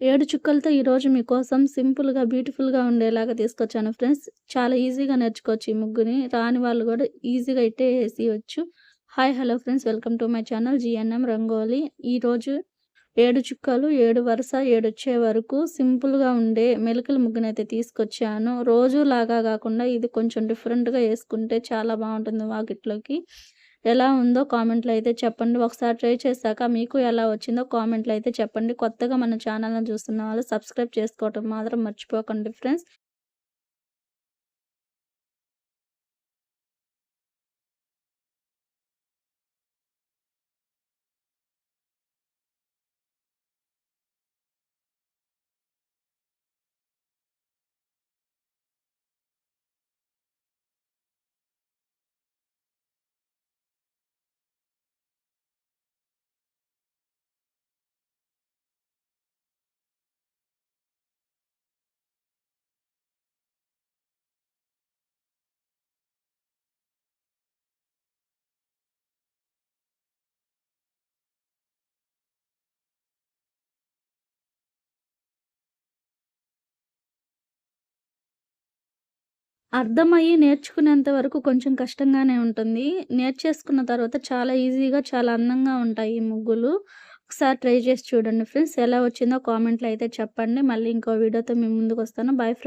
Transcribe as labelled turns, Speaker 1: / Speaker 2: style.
Speaker 1: 7 చుక్కలతో ఈరోజు మీకోసం సింపుల్‌గా, బ్యూటిఫుల్‌గా ఉండేలాగా తీసుకొచ్చాను ఫ్రెండ్స్. చాలా ఈజీగా నేర్చుకోవచ్చు ఈ ముగ్గుని. రాని వాళ్ళు గూడా ఈజీగా ఇట్టే ఏసేయొచ్చు. Hi! Hello friends. Welcome to my channel GNM Rangoli. ఈరోజు 7 చుక్కలు, 7 వరుస, 7 వరకు సింపుల్‌గా ఉండే మెలికల ముగ్గునైతే తీసుకొచ్చాను. రోజులాగా గాకుండా ఇది కొంచెం డిఫరెంట్‌గా యేసుకుంటే చాలా బావుంటుంది వాకిట్లోకి. ఎలా ఉందో కామెంట్‌లో అయితే చెప్పండి. ఒకసారి ట్రై చేశాక మీకు ఎలా వచ్చిందో కామెంట్‌లో అయితే చెప్పండి. కొత్తగా మన ఛానల్‌ని చూస్తున్న వాళ్ళు సబ్స్క్రైబ్ చేసుకోవటం మాత్రం మర్చిపోకండి ఫ్రెండ్స్. అర్థమయ్యి నేర్చుకునేంత వరకు కొంచెం కష్టంగానే ఉంటుంది. నేర్చేసుకున్న తర్వాత చాలా ఈజీగా, చాలా అందంగా ఉంటాయి ఈ ముగ్గులు. ఒకసారి ట్రై చేసి చూడండి ఫ్రెండ్స్. ఎలా వచ్చిందో కామెంట్‌లో అయితే చెప్పండి. మళ్ళీ ఇంకో వీడియోతో మీ ముందుకొస్తాను. Bye friends.